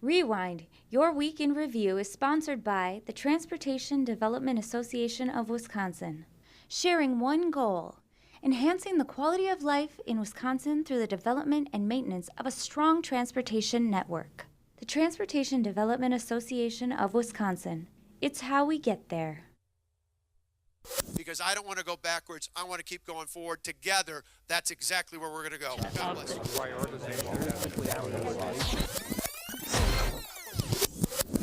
Rewind, your week in review is sponsored by the Transportation Development Association of Wisconsin. Sharing one goal, enhancing the quality of life in Wisconsin through the development and maintenance of a strong transportation network. The Transportation Development Association of Wisconsin. It's how we get there. Because I don't want to go backwards. I want to keep going forward. Together, that's exactly where we're going to go. God bless.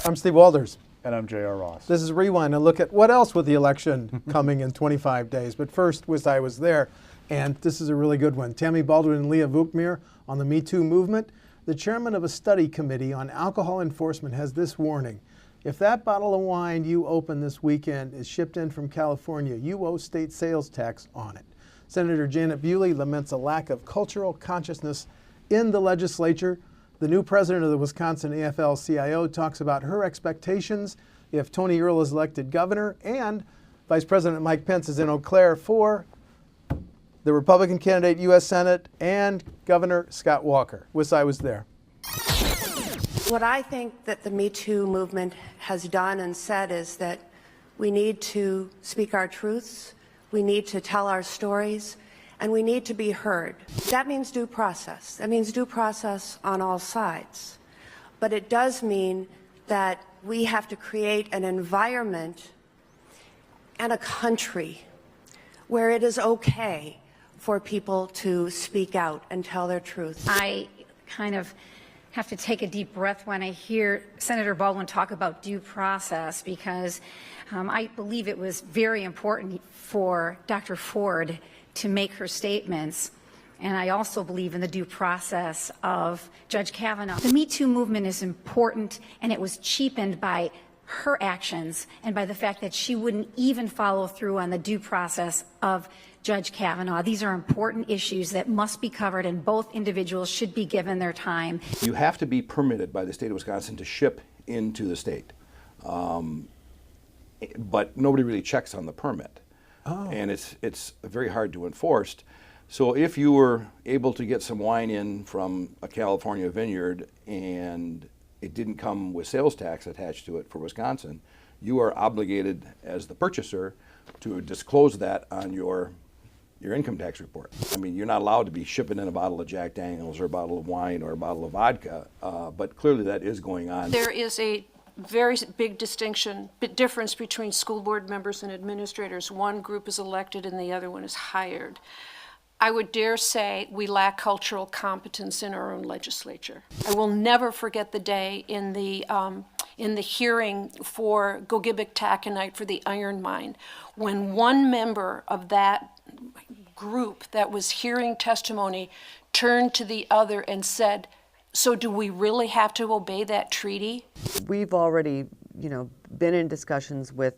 I'm Steve Walders. And I'm J.R. Ross. This is Rewind, a look at what else with the election coming in 25 days. But first, I was there, and this is a really good one. Tammy Baldwin and Leah Vukmir on the Me Too movement. The chairman of a study committee on alcohol enforcement has this warning. If that bottle of wine you open this weekend is shipped in from California, you owe state sales tax on it. Senator Janet Bewley laments a lack of cultural consciousness in the legislature. The new president of the Wisconsin AFL-CIO talks about her expectations if Tony Earl is elected governor, and Vice President Mike Pence is in Eau Claire for the Republican candidate, U.S. Senate, and Governor Scott Walker. Wish I was there. What I think that the Me Too movement has done and said is that we need to speak our truths, we need to tell our stories, and we need to be heard. That means due process. That means due process on all sides. But it does mean that we have to create an environment and a country where it is okay for people to speak out and tell their truth. I kind of have to take a deep breath when I hear Senator Baldwin talk about due process, because I believe it was very important for Dr. Ford to make her statements, and I also believe in the due process of Judge Kavanaugh. The Me Too movement is important, and it was cheapened by her actions and by the fact that she wouldn't even follow through on the due process of Judge Kavanaugh. These are important issues that must be covered, and both individuals should be given their time. You have to be permitted by the state of Wisconsin to ship into the state, but nobody really checks on the permit. Oh. And it's very hard to enforce. So if you were able to get some wine in from a California vineyard and it didn't come with sales tax attached to it for Wisconsin, you are obligated as the purchaser to disclose that on your income tax report. I mean, you're not allowed to be shipping in a bottle of Jack Daniels or a bottle of wine or a bottle of vodka, but clearly that is going on. There is a very big difference between school board members and administrators. One group is elected and the other one is hired. I would dare say we lack cultural competence in our own legislature. I will never forget the day in the hearing for Gogebic Taconite for the iron mine, when one member of that group that was hearing testimony turned to the other and said, "So do we really have to obey that treaty?" We've already, been in discussions with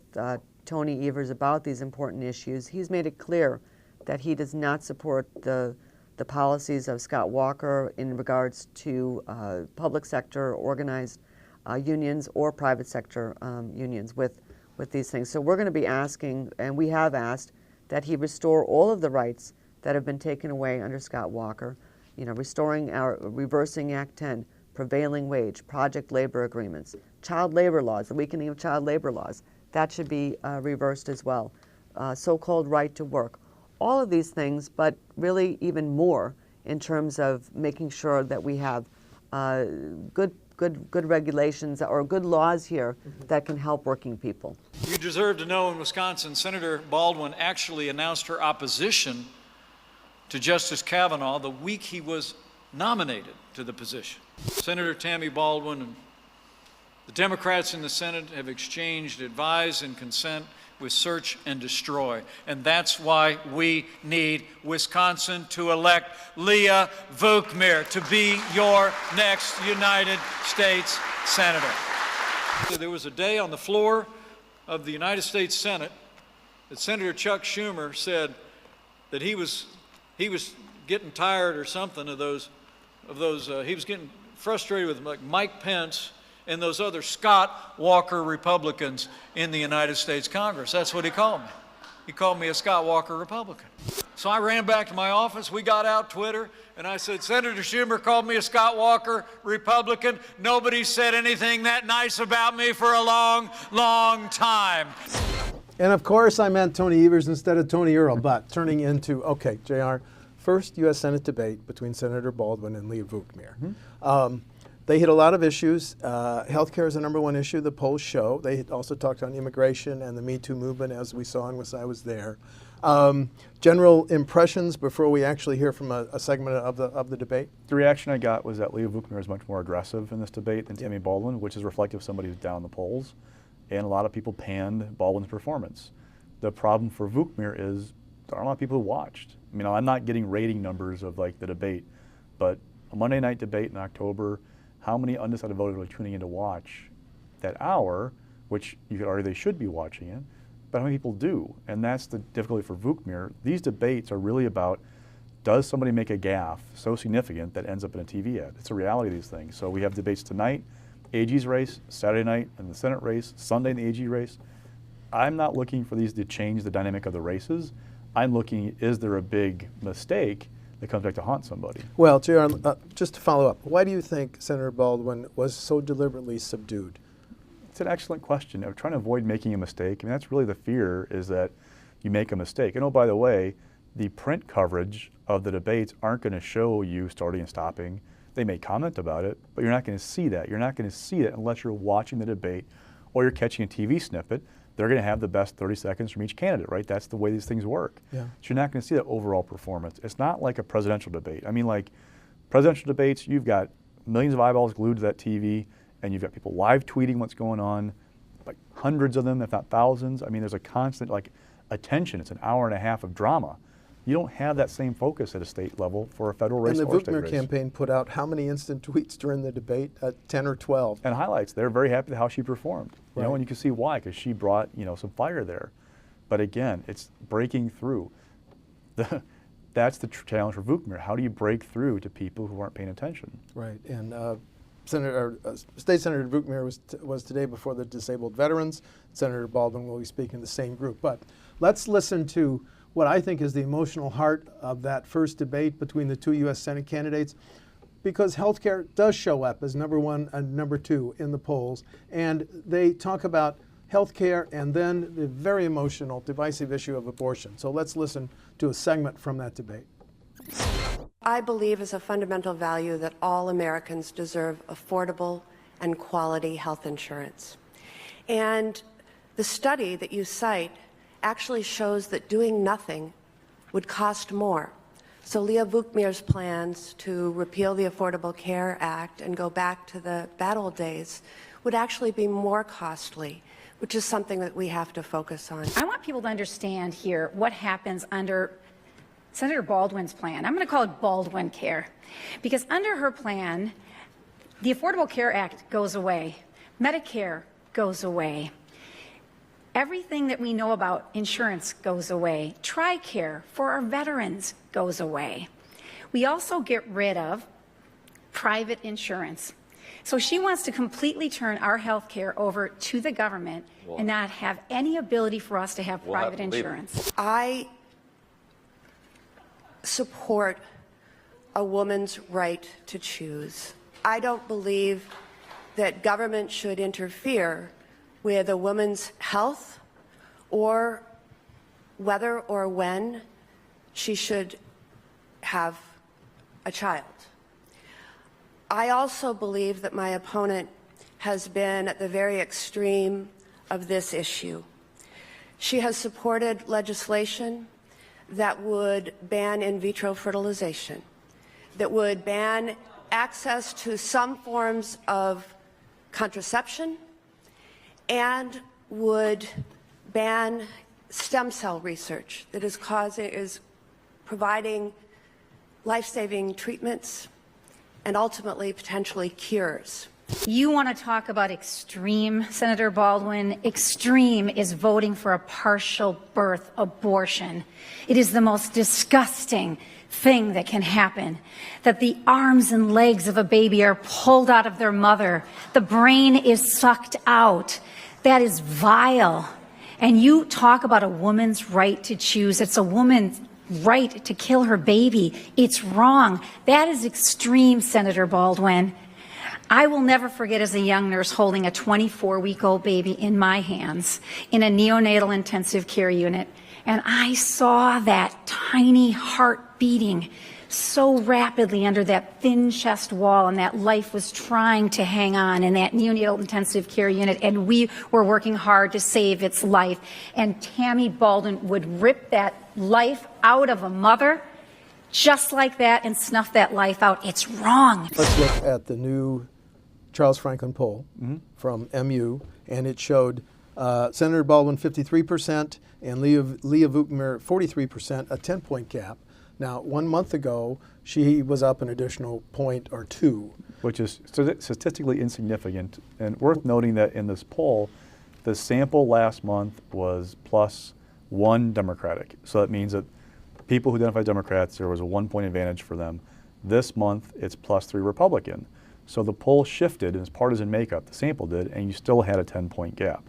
Tony Evers about these important issues. He's made it clear that he does not support the policies of Scott Walker in regards to public sector organized unions or private sector unions with these things. So we're going to be asking, and we have asked, that he restore all of the rights that have been taken away under Scott Walker. Reversing Act 10, prevailing wage, project labor agreements, child labor laws, the weakening of child labor laws, that should be reversed as well. So-called right to work. All of these things, but really even more in terms of making sure that we have good regulations or good laws here that can help working people. You deserve to know, in Wisconsin, Senator Baldwin actually announced her opposition to Justice Kavanaugh the week he was nominated to the position. Senator Tammy Baldwin and the Democrats in the Senate have exchanged advise and consent with search and destroy. And that's why we need Wisconsin to elect Leah Vukmir to be your next United States Senator. There was a day on the floor of the United States Senate that Senator Chuck Schumer said that he was getting tired or something of those he was getting frustrated with like Mike Pence and those other Scott Walker Republicans in the United States Congress. That's what he called me. He called me a Scott Walker Republican. So I ran back to my office. We got out Twitter, and I said, Senator Schumer called me a Scott Walker Republican. Nobody said anything that nice about me for a long, long time. And of course, I meant Tony Evers instead of Tony Earl, but turning into, okay, JR, first U.S. Senate debate between Senator Baldwin and Leah Vukmir. They hit a lot of issues. Healthcare is the #1 issue, the polls show. They also talked on immigration and the Me Too movement, as we saw and was I was there. General impressions before we actually hear from a segment of the debate? The reaction I got was that Leah Vukmir is much more aggressive in this debate than Tammy Baldwin, which is reflective of somebody who's down the polls. And a lot of people panned Baldwin's performance. The problem for Vukmir is there aren't a lot of people who watched. I mean, I'm not getting rating numbers of like the debate, but a Monday night debate in October, how many undecided voters are tuning in to watch that hour, which you could argue they should be watching it, but how many people do? And that's the difficulty for Vukmir. These debates are really about, does somebody make a gaffe so significant that ends up in a TV ad? It's a reality of these things. So we have debates tonight, AG's race, Saturday night in the Senate race, Sunday in the AG race. I'm not looking for these to change the dynamic of the races. I'm looking, is there a big mistake that comes back to haunt somebody? Well, JR, just to follow up, why do you think Senator Baldwin was so deliberately subdued? It's an excellent question. I'm trying to avoid making a mistake. I mean, that's really the fear, is that you make a mistake. And oh, by the way, the print coverage of the debates aren't going to show you starting and stopping. They may comment about it, but you're not going to see that. You're not going to see it unless you're watching the debate or you're catching a TV snippet. They're going to have the best 30 seconds from each candidate, right? That's the way these things work. Yeah. So you're not going to see that overall performance. It's not like a presidential debate. I mean, like presidential debates, you've got millions of eyeballs glued to that TV, and you've got people live tweeting what's going on, like hundreds of them, if not thousands. I mean, there's a constant like attention. It's an hour and a half of drama. You don't have that same focus at a state level for a federal race and or the state Vukmir race. campaign put out how many instant tweets during the debate? 10 or 12. And highlights. They're very happy with how she performed. You know, Right. and you can see why, because she brought, you know, some fire there. But again, it's breaking through. That's the challenge for Vukmir. How do you break through to people who aren't paying attention? Right, and State Senator Vukmir was today before the disabled veterans. Senator Baldwin will be speaking to the same group. But let's listen to what I think is the emotional heart of that first debate between the two U.S. Senate candidates, because healthcare does show up as #1 and #2 in the polls, and they talk about healthcare and then the very emotional, divisive issue of abortion. So let's listen to a segment from that debate. I believe as a fundamental value that all Americans deserve affordable and quality health insurance. And the study that you cite actually shows that doing nothing would cost more. So Leah Vukmir's plans to repeal the Affordable Care Act and go back to the bad old days would actually be more costly, which is something that we have to focus on. I want people to understand here what happens under Senator Baldwin's plan. I'm going to call it Baldwin Care, because under her plan, the Affordable Care Act goes away. Medicare goes away. Everything that we know about insurance goes away. TRICARE for our veterans goes away. We also get rid of private insurance. So she wants to completely turn our health care over to the government and not have any ability for us to have private insurance. I support a woman's right to choose. I don't believe that government should interfere with a woman's health or whether or when she should have a child. I also believe that my opponent has been at the very extreme of this issue. She has supported legislation that would ban in vitro fertilization, that would ban access to some forms of contraception, and would ban stem cell research that is providing life-saving treatments and ultimately potentially cures. You want to talk about extreme, Senator Baldwin? Extreme is voting for a partial birth abortion. It is the most disgusting thing that can happen, that the arms and legs of a baby are pulled out of their mother. The brain is sucked out. That is vile. And you talk about a woman's right to choose. It's a woman's right to kill her baby. It's wrong. That is extreme, Senator Baldwin. I will never forget as a young nurse holding a 24-week-old baby in my hands in a neonatal intensive care unit. And I saw that tiny heart beating so rapidly under that thin chest wall, and that life was trying to hang on in that neonatal intensive care unit, and we were working hard to save its life. And Tammy Baldwin would rip that life out of a mother just like that and snuff that life out. It's wrong. Let's look at the new Charles Franklin poll from MU, and it showed Senator Baldwin 53% and Leah Vukmir 43%, a 10-point gap. Now, 1 month ago, she was up an additional point or two. Which is statistically insignificant. And worth noting that in this poll, the sample last month was +1 Democratic. So that means that people who identify Democrats, there was a 1-point advantage for them. This month, it's +3 Republican. So the poll shifted in its partisan makeup, the sample did, and you still had a 10-point gap.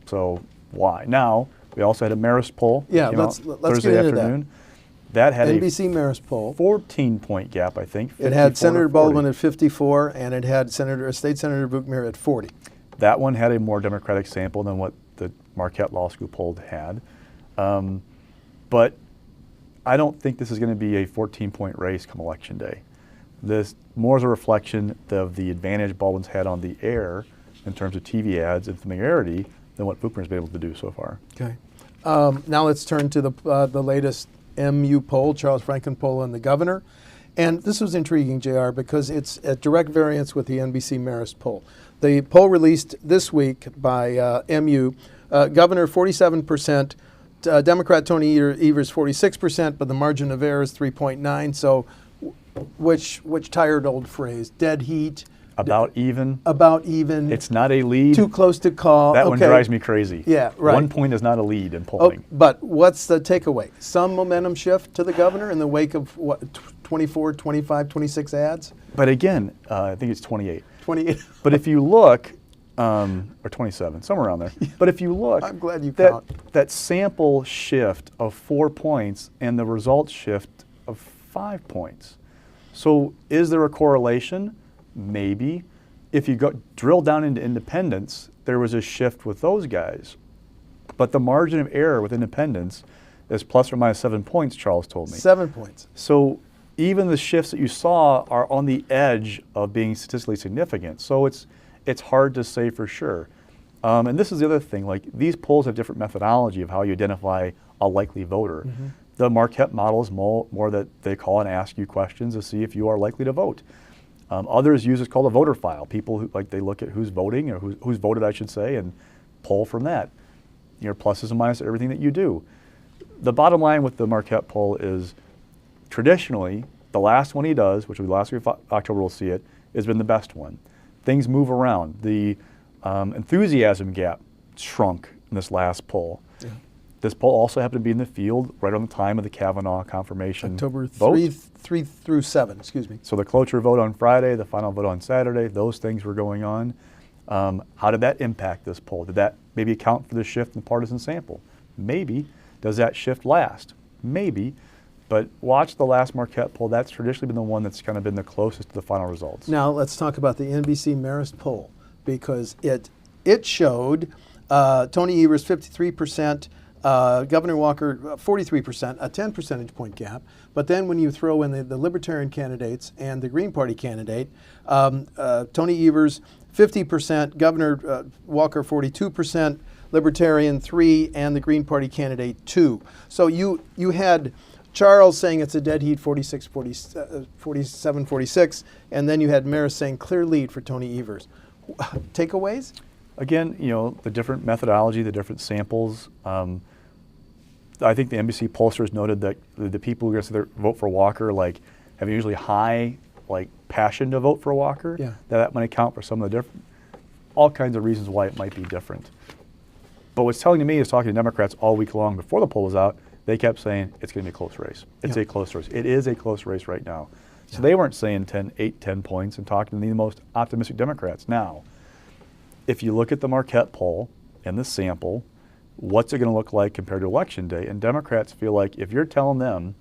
So why? Now, we also had a Marist poll. Yeah, let's Thursday get into afternoon. That had NBC Marist poll. 14-point gap, I think. It had Senator Baldwin at 54, and it had State Senator Vukmir at 40. That one had a more Democratic sample than what the Marquette Law School poll had. But I don't think this is going to be a 14-point race come Election Day. This more is a reflection of the advantage Baldwin's had on the air in terms of TV ads and familiarity than what Vukmir's been able to do so far. Okay. Now let's turn to the latest MU poll, Charles Franklin poll on the governor. And this was intriguing, JR, because it's at direct variance with the NBC Marist poll. The poll released this week by MU, governor 47%, Democrat Tony Evers 46%, but the margin of error is 3.9. So which tired old phrase, dead heat. About even. About even. It's not a lead. Too close to call. That one drives me crazy. Yeah, right. 1 point is not a lead in polling. But what's the takeaway? Some momentum shift to the governor in the wake of what, 24, 25, 26 ads? But again, I think it's 28. 28. But if you look, or 27, somewhere around there. But if you look, I'm glad you count. That sample shift of 4 points and the result shift of 5 points. So is there a correlation? Maybe. If you drill down into independents, there was a shift with those guys. But the margin of error with independents is ±7 points, Charles told me. 7 points. So even the shifts that you saw are on the edge of being statistically significant. So it's hard to say for sure. And this is the other thing, like these polls have different methodology of how you identify a likely voter. The Marquette model is more that they call and ask you questions to see if you are likely to vote. Others use what's called a voter file. People who they look at who's voting or who's voted, I should say, and poll from that. Your pluses and minuses, everything that you do. The bottom line with the Marquette poll is traditionally the last one he does, which will be last week of October, we'll see it, has been the best one. Things move around. The enthusiasm gap shrunk in this last poll. Yeah. This poll also happened to be in the field right on the time of the Kavanaugh confirmation October vote. 3 through 7, excuse me. So the cloture vote on Friday, the final vote on Saturday, those things were going on. How did that impact this poll? Did that maybe account for the shift in the partisan sample? Maybe. Does that shift last? Maybe. But watch the last Marquette poll. That's traditionally been the one that's kind of been the closest to the final results. Now let's talk about the NBC Marist poll, because it showed Tony Evers 53%, Governor Walker 43%, a 10 percentage point gap. But then when you throw in the Libertarian candidates and the Green Party candidate, Tony Evers 50%, Governor Walker 42%, Libertarian 3%, and the Green Party candidate 2%. So you had Charles saying it's a dead heat 47, 46, and then you had Marist saying clear lead for Tony Evers. Takeaways? Again, the different methodology, the different samples. I think the NBC pollsters noted that the people who are going to vote for Walker have usually high passion to vote for Walker. Yeah. That might account for some of the different, all kinds of reasons why it might be different. But what's telling to me is talking to Democrats all week long before the poll was out, they kept saying it's going to be a close race. It's a close race. It is a close race right now. So they weren't saying 10 points and talking to the most optimistic Democrats. Now, if you look at the Marquette poll and the sample, what's it going to look like compared to Election Day? And Democrats feel like if you're telling them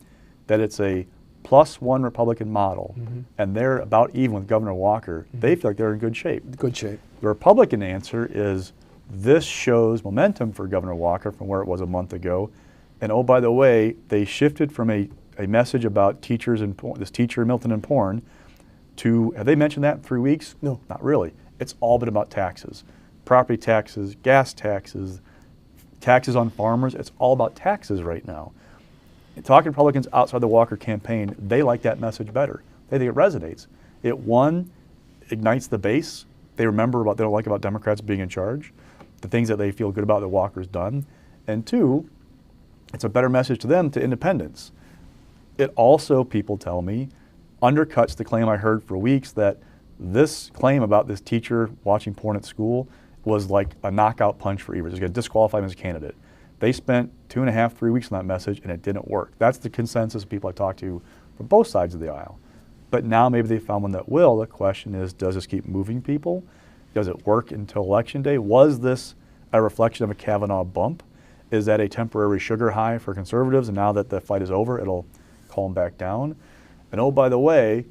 that it's a +1 Republican model and they're about even with Governor Walker, they feel like they're in good shape. Good shape. The Republican answer is this shows momentum for Governor Walker from where it was a month ago. And oh, by the way, they shifted from a message about teachers and this teacher, Milton, and porn to, have they mentioned that in 3 weeks? No. Not really. It's all been about taxes. Property taxes, gas taxes, taxes on farmers. It's all about taxes right now. And talking to Republicans outside the Walker campaign, they like that message better. They think it resonates. It, one, ignites the base. They remember what they don't like about Democrats being in charge, the things that they feel good about that Walker's done. And two, it's a better message to them, to independents. It also, people tell me, undercuts the claim I heard for weeks that this claim about this teacher watching porn at school was like a knockout punch for Evers. It was going to disqualify him as a candidate. They spent 2.5, 3 weeks on that message, and it didn't work. That's the consensus of people I talked to from both sides of the aisle. But now maybe they found one that will. The question is, does this keep moving people? Does it work until Election Day? Was this a reflection of a Kavanaugh bump? Is that a temporary sugar high for conservatives, and now that the fight is over, it'll calm back down? And oh, by the way,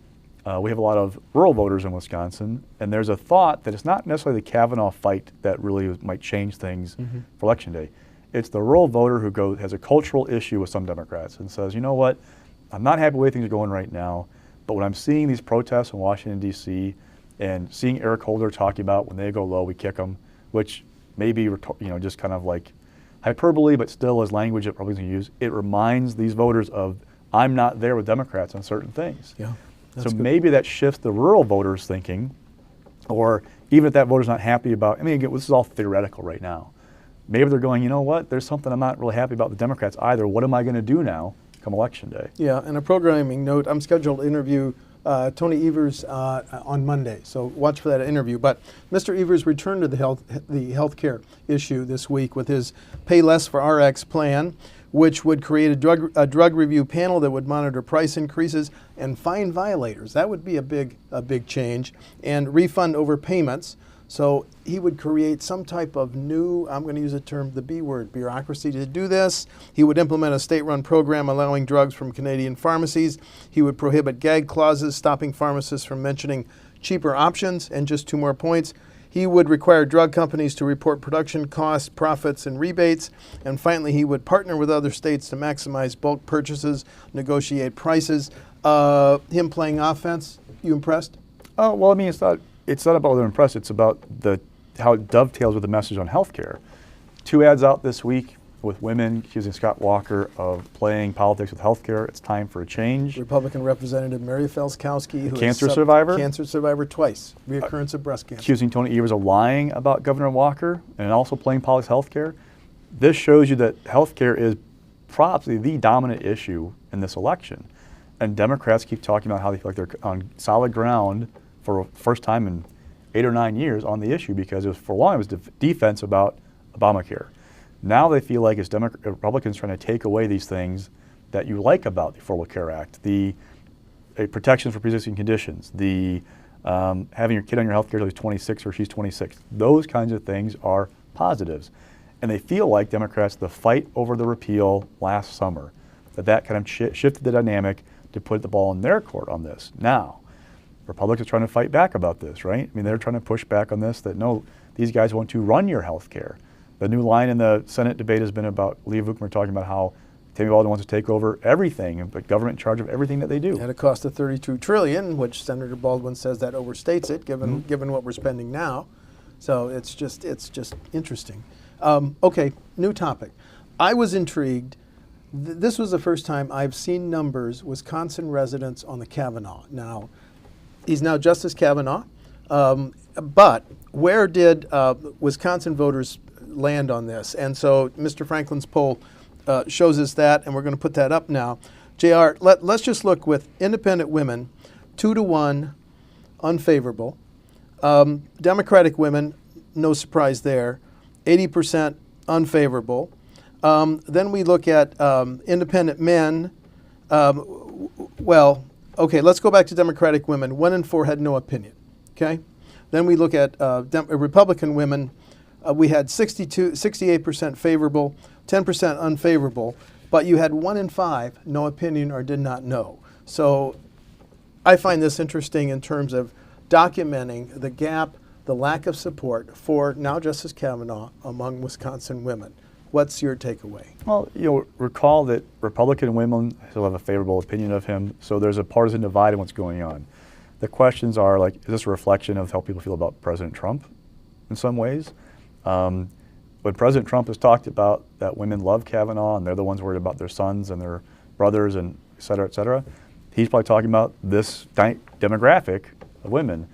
we have a lot of rural voters in Wisconsin, and there's a thought that it's not necessarily the Kavanaugh fight that really might change things for Election Day. It's the rural voter who has a cultural issue with some Democrats and says, you know what, I'm not happy with the way things are going right now, but when I'm seeing these protests in Washington, D.C., and seeing Eric Holder talking about when they go low, we kick them, which may be just kind of like hyperbole, but still is language that Republicans use, it reminds these voters of, I'm not there with Democrats on certain things. Yeah. So maybe that shifts the rural voters' thinking, or even if that voter's not happy about, I mean, again, this is all theoretical right now. Maybe they're going, you know what, there's something I'm not really happy about the Democrats either. What am I going to do now come Election Day? Yeah, and a programming note, I'm scheduled to interview Tony Evers on Monday, so watch for that interview. But Mr. Evers returned to the healthcare issue this week with his Pay Less for RX plan, which would create a drug review panel that would monitor price increases and fine violators. That would be a big change, and refund overpayments. So he would create some type of new, I'm going to use the term, the B word, bureaucracy to do this. He would implement a state-run program allowing drugs from Canadian pharmacies. He would prohibit gag clauses, stopping pharmacists from mentioning cheaper options. And just 2 more points. He would require drug companies to report production costs, profits, and rebates. And finally, he would partner with other states to maximize bulk purchases, negotiate prices. Him playing offense, you impressed? Oh, well, I mean, it's not about whether I'm impressed. It's about how it dovetails with the message on health care. 2 ads out this week with women accusing Scott Walker of playing politics with health care. It's time for a change. Republican Representative Mary Felskowski, who cancer survivor. Cancer survivor twice. Reoccurrence of breast cancer. Accusing Tony Evers of lying about Governor Walker and also playing politics health care. This shows you that health care is probably the dominant issue in this election. And Democrats keep talking about how they feel like they're on solid ground for the first time in 8 or 9 years on the issue, because for a while it was defense about Obamacare. Now they feel like it's Republicans trying to take away these things that you like about the Affordable Care Act, the protections for pre-existing conditions, the having your kid on your health care until he's 26 or she's 26. Those kinds of things are positives. And they feel like Democrats, the fight over the repeal last summer, that kind of shifted the dynamic to put the ball in their court on this. Now, Republicans are trying to fight back about this, right? I mean, they're trying to push back on this, that no, these guys want to run your health care. The new line in the Senate debate has been about Leah Vukmir talking about how Tammy Baldwin wants to take over everything and put government in charge of everything that they do. At a cost of $32 trillion, which Senator Baldwin says that overstates it, given what we're spending now. So it's just interesting. Okay, new topic. I was intrigued. This was the first time I've seen numbers, Wisconsin residents on the Kavanaugh. Now, he's now Justice Kavanaugh, but where did Wisconsin voters land on this? And so Mr. Franklin's poll shows us that, and we're going to put that up now. JR, let's just look with independent women, 2-to-1 unfavorable. Democratic women, no surprise there, 80% unfavorable. Then we look at independent men. Okay, let's go back to Democratic women. 1 in 4 had no opinion. Okay, then we look at Republican women. we had 68% favorable, 10% unfavorable, but you had 1 in 5 no opinion or did not know. So I find this interesting in terms of documenting the gap, the lack of support for now Justice Kavanaugh among Wisconsin women. What's your takeaway? Well, recall that Republican women still have a favorable opinion of him, so there's a partisan divide in what's going on. The questions are like, is this a reflection of how people feel about President Trump in some ways? When President Trump has talked about that women love Kavanaugh and they're the ones worried about their sons and their brothers and et cetera, he's probably talking about this demographic of women.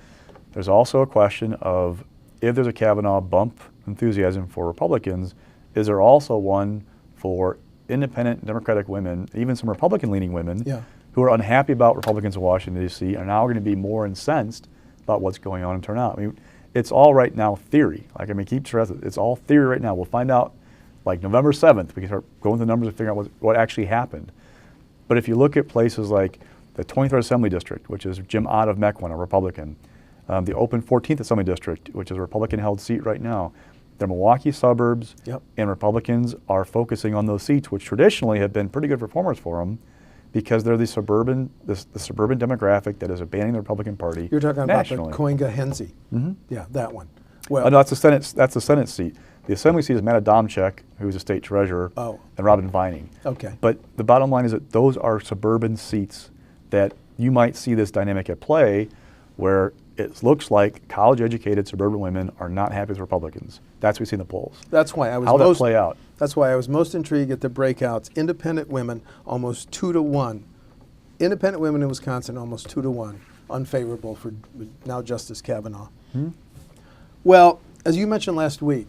There's also a question of if there's a Kavanaugh bump enthusiasm for Republicans, is there also one for independent Democratic women, even some Republican-leaning women, who are unhappy about Republicans in Washington, D.C., are now going to be more incensed about what's going on in turnout? I mean, it's all right now theory. Keep stressing, it's all theory right now. We'll find out like November 7th. We can start going through the numbers and figure out what actually happened. But if you look at places like the 23rd Assembly District, which is Jim Ott of Mequon, a Republican, the open 14th Assembly District, which is a Republican-held seat right now, they're Milwaukee suburbs, and Republicans are focusing on those seats, which traditionally have been pretty good performers for them, because they're the suburban demographic that is abandoning the Republican Party. You're talking nationally. about the Coinga-Henze. Yeah, that one. Well, no, that's the Senate seat. The Assembly seat is Matt Adamczyk, who's a state treasurer, and Robin Vining. Okay. But the bottom line is that those are suburban seats that you might see this dynamic at play, where it looks like college-educated suburban women are not happy with Republicans. That's what we see in the polls. That's why I was How that play out? That's why I was most intrigued at the breakouts. Independent women, almost 2-to-1. Independent women in Wisconsin, almost 2-to-1, unfavorable for now Justice Kavanaugh. Well, as you mentioned last week,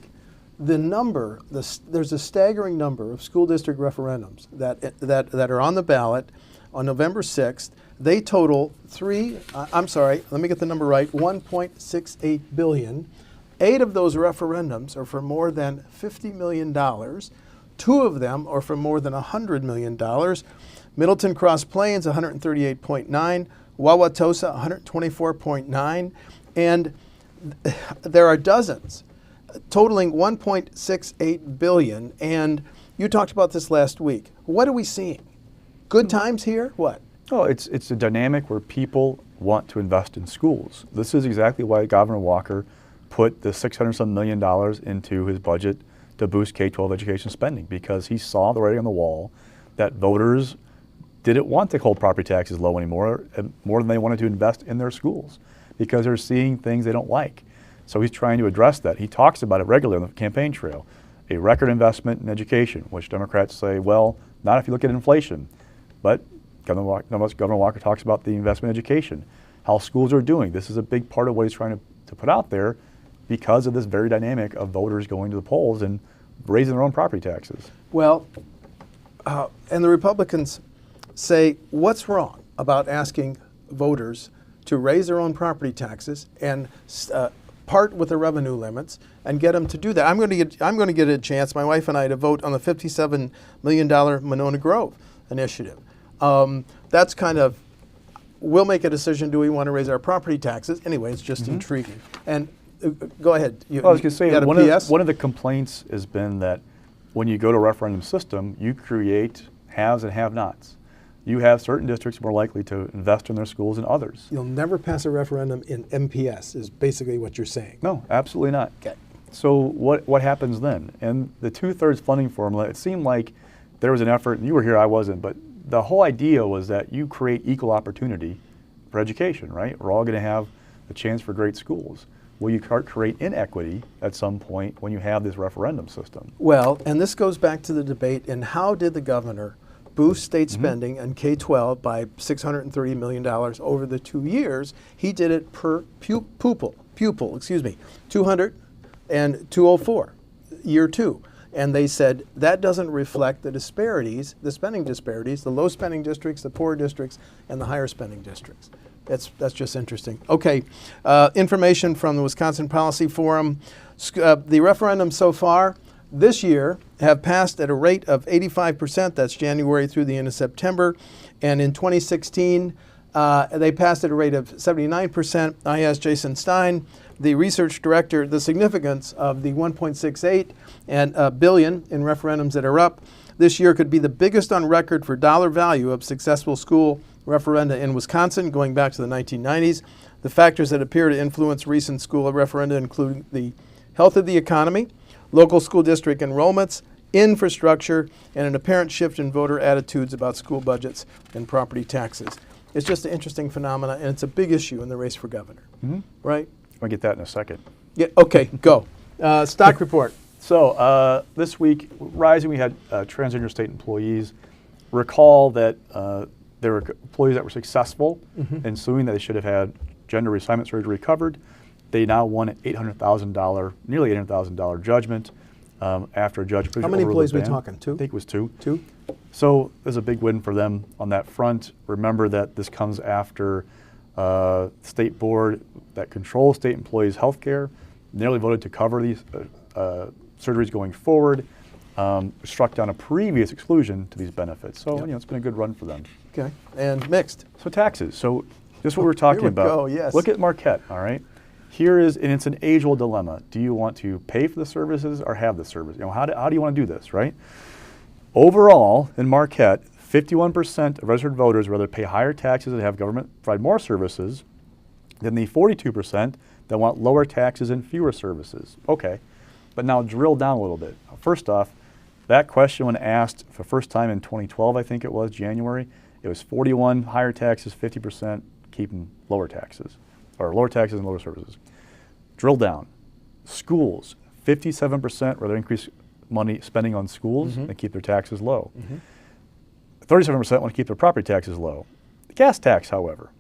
there's a staggering number of school district referendums that are on the ballot on November 6th. They total let me get the number right, $1.68 billion. 8 of those referendums are for more than $50 million. 2 of them are for more than $100 million. Middleton Cross Plains, 138.9, Wauwatosa, 124.9, and there are dozens totaling $1.68 billion. And you talked about this last week. What are we seeing? Good times here? What? Oh, it's a dynamic where people want to invest in schools. This is exactly why Governor Walker put the $600-some million into his budget to boost K-12 education spending, because he saw the writing on the wall that voters didn't want to hold property taxes low anymore, more than they wanted to invest in their schools, because they're seeing things they don't like. So he's trying to address that. He talks about it regularly on the campaign trail. A record investment in education, which Democrats say, well, not if you look at inflation. But Governor Walker talks about the investment in education, how schools are doing. This is a big part of what he's trying to put out there, because of this very dynamic of voters going to the polls and raising their own property taxes. Well, and the Republicans say, what's wrong about asking voters to raise their own property taxes and part with the revenue limits and get them to do that? I'm going to get a chance, my wife and I, to vote on the $57 million Monona Grove initiative. That's kind of, we'll make a decision, do we want to raise our property taxes? Anyway, it's just intriguing. And go ahead. I was going to say, one of the complaints has been that when you go to a referendum system, you create haves and have-nots. You have certain districts more likely to invest in their schools than others. You'll never pass a referendum in MPS, is basically what you're saying. No, absolutely not. Okay. So what happens then? And the 2/3 funding formula, it seemed like there was an effort, and you were here, I wasn't, but the whole idea was that you create equal opportunity for education, right? We're all going to have a chance for great schools. Will you create inequity at some point when you have this referendum system? Well, and this goes back to the debate in how did the governor boost state spending in K-12 by $630 million over the 2 years. He did it per pupil, 200 and 204, year 2. And they said that doesn't reflect the disparities, the spending disparities, the low spending districts, the poor districts, and the higher spending districts. That's just interesting. Okay, information from the Wisconsin Policy Forum. The referendums so far this year have passed at a rate of 85%. That's January through the end of September. And in 2016, They passed at a rate of 79%. I asked Jason Stein, the research director, the significance of the 1.68 and billion in referendums that are up. This year could be the biggest on record for dollar value of successful school referenda in Wisconsin, going back to the 1990s. The factors that appear to influence recent school referenda include the health of the economy, local school district enrollments, infrastructure, and an apparent shift in voter attitudes about school budgets and property taxes. It's just an interesting phenomenon, and it's a big issue in the race for governor, right? I'll get that in a second. Yeah. Okay. Go. Stock report. So this week, Rising, we had transgender state employees. Recall that there were employees that were successful in suing that they should have had gender reassignment surgery covered. They now won an $800,000, nearly $800,000 judgment after a judge. How many employees are we talking? Two? I think it was two. Two? So there's a big win for them on that front. Remember that this comes after state board that controls state employees' health care nearly voted to cover these surgeries going forward, struck down a previous exclusion to these benefits. So you know, it's been a good run for them. Okay. And mixed. So taxes. So this is what we're talking about. Go, yes. Look at Marquette, all right? Here is, and it's an age-old dilemma. Do you want to pay for the services or have the service? You know, how do you want to do this, right? Overall, in Marquette, 51% of registered voters rather pay higher taxes and have government provide more services than the 42% that want lower taxes and fewer services. Okay, but now drill down a little bit. First off, that question when asked for the first time in 2012, I think it was, January, it was 41 higher taxes, 50% keeping lower taxes, or lower taxes and lower services. Drill down. Schools, 57% rather increase money spending on schools and keep their taxes low. 37% want to keep their property taxes low. The gas tax, however,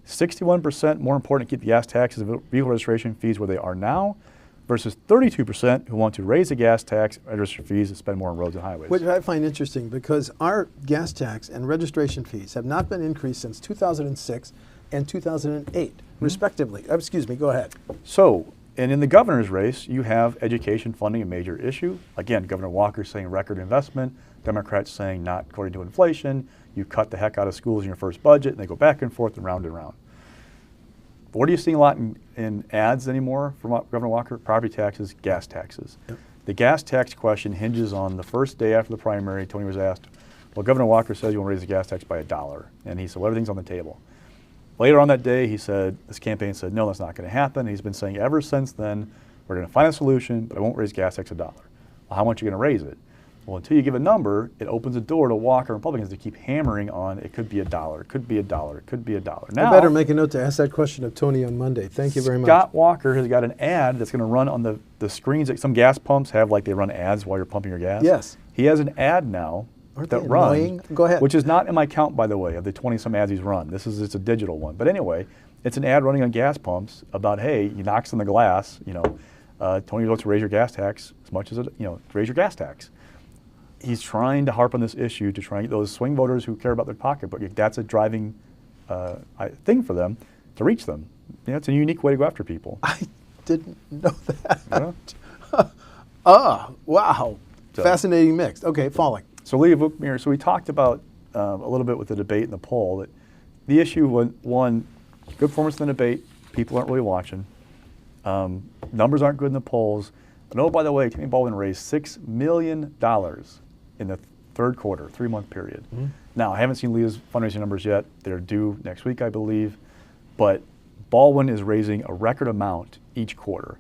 61% more important to keep the gas taxes and vehicle registration fees where they are now versus 32% who want to raise the gas tax and registration fees and spend more on roads and highways. Which I find interesting because our gas tax and registration fees have not been increased since 2006 and 2008, respectively. Excuse me, go ahead. So, and in the governor's race, you have education funding a major issue. Again, Governor Walker saying record investment, Democrats saying not according to inflation. You cut the heck out of schools in your first budget, and they go back and forth and round and round. But what are you seeing a lot in ads anymore from Governor Walker? Property taxes, gas taxes. Yep. The gas tax question hinges on the first day after the primary. Tony was asked, well, Governor Walker says you want to raise the gas tax by $1. And he said, well, everything's on the table. Later on that day, he said, this campaign said, no, that's not going to happen. And he's been saying ever since then, we're going to find a solution, but I won't raise gas tax $1. Well, how much are you going to raise it? Well, until you give a number, it opens the door to Walker and Republicans to keep hammering on it could be $1, it could be $1, it could be $1. Now, I better make a note to ask that question of Tony on Monday. Thank you very much. Scott Walker has got an ad that's going to run on the screens that some gas pumps have, like they run ads while you're pumping your gas. Yes. He has an ad now that runs, Go ahead. which is not in my count, by the way, of the 20-some ads he's run. It's a digital one. But anyway, it's an ad running on gas pumps about, hey, he knocks on the glass, you know, Tony votes to raise your gas tax as much as, raise your gas tax. He's trying to harp on this issue to try and get those swing voters who care about their pocketbook. That's a driving thing for them to reach them. It's a unique way to go after people. I didn't know that. Yeah. Wow. So, fascinating mix. Okay, falling. So Leah Vukmir, so we talked about a little bit with the debate and the poll that the issue, one, good performance in the debate, people aren't really watching. Numbers aren't good in the polls. And oh, by the way, Tammy Baldwin raised $6 million in the third quarter, 3-month period. Now, I haven't seen Leah's fundraising numbers yet. They're due next week, I believe. But Baldwin is raising a record amount each quarter.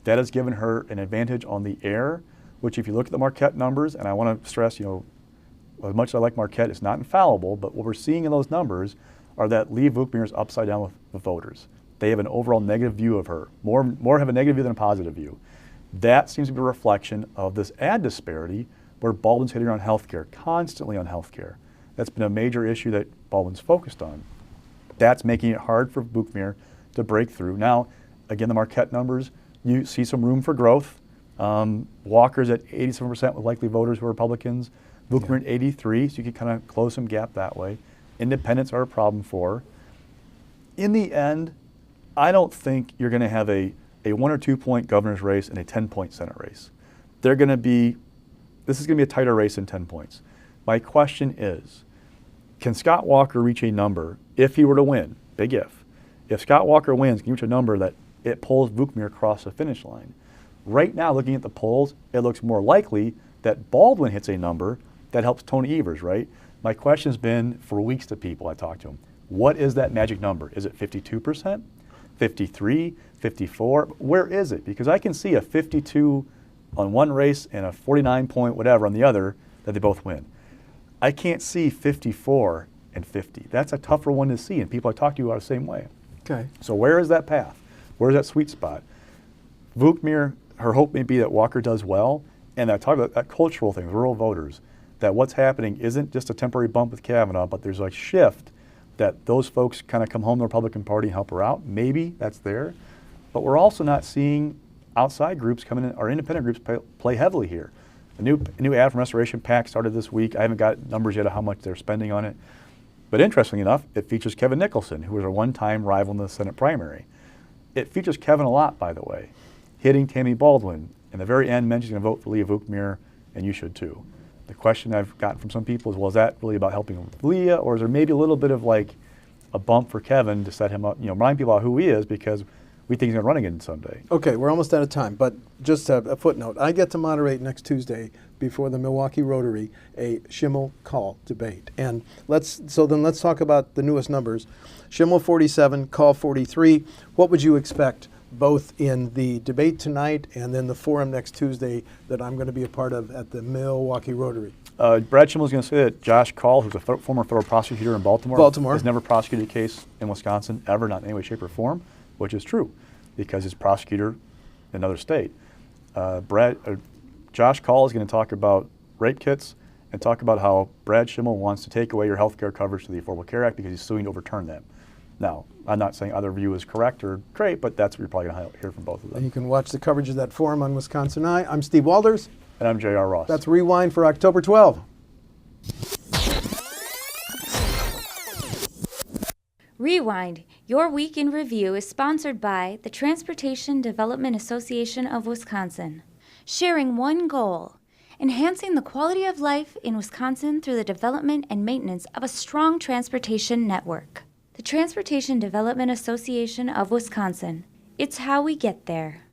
That has given her an advantage on the air, which if you look at the Marquette numbers, and I want to stress, as much as I like Marquette, it's not infallible, but what we're seeing in those numbers are that Leah Vukmir is upside down with voters. They have an overall negative view of her. More have a negative view than a positive view. That seems to be a reflection of this ad disparity where Baldwin's hitting on healthcare, constantly on healthcare. That's been a major issue that Baldwin's focused on. That's making it hard for Vukmir to break through. Now, again, the Marquette numbers, you see some room for growth. Walker's at 87% with likely voters who are Republicans. Vukmir at 83, so you can kind of close some gap that way. Independents are a problem for her. In the end, I don't think you're going to have a 1 or 2 point governor's race and a 10-point Senate race. This is going to be a tighter race than 10 points. My question is, can Scott Walker reach a number if he were to win, big if Scott Walker wins, can you reach a number that it pulls Vukmir across the finish line? Right now, looking at the polls, it looks more likely that Baldwin hits a number that helps Tony Evers, right? My question's been for weeks to people I talked to them, what is that magic number? Is it 52%, 53, 54? Where is it? Because I can see a 52 on one race and a 49 point whatever on the other that they both win. I can't see 54 and 50. That's a tougher one to see, and people I talk to are the same way. Okay. So where is that path? Where's that sweet spot? Vukmir, her hope may be that Walker does well, and I talk about that cultural thing, rural voters, that what's happening isn't just a temporary bump with Kavanaugh, but there's a shift that those folks kind of come home to the Republican Party and help her out. Maybe that's there. But we're also not seeing outside groups come in, or independent groups play heavily here. A new ad from Restoration PAC started this week. I haven't got numbers yet of how much they're spending on it. But interestingly enough, it features Kevin Nicholson, who was a one-time rival in the Senate primary. It features Kevin a lot, by the way, hitting Tammy Baldwin. In the very end, mentions he's going to vote for Leah Vukmir, and you should too. The question I've gotten from some people is, well, is that really about helping with Leah, or is there maybe a little bit of like a bump for Kevin to set him up, remind people about who he is, because we think he's going to run again someday. Okay, we're almost out of time, but just a footnote. I get to moderate next Tuesday before the Milwaukee Rotary a Schimmel Call debate. And let's talk about the newest numbers. Schimmel 47, Call 43. What would you expect both in the debate tonight and then the forum next Tuesday that I'm going to be a part of at the Milwaukee Rotary? Brad Schimmel's going to say that Josh Call, who's a former federal prosecutor in Baltimore, has never prosecuted a case in Wisconsin ever, not in any way, shape, or form, which is true because he's a prosecutor in another state. Josh Call is going to talk about rape kits and talk about how Brad Schimmel wants to take away your health care coverage to the Affordable Care Act because he's suing to overturn them. Now, I'm not saying either view is correct or great, but that's what you're probably going to hear from both of them. And you can watch the coverage of that forum on WisconsinEye. I'm Steve Walders. And I'm J.R. Ross. That's Rewind for October 12. Rewind, your week in review, is sponsored by the Transportation Development Association of Wisconsin. Sharing one goal, enhancing the quality of life in Wisconsin through the development and maintenance of a strong transportation network. The Transportation Development Association of Wisconsin. It's how we get there.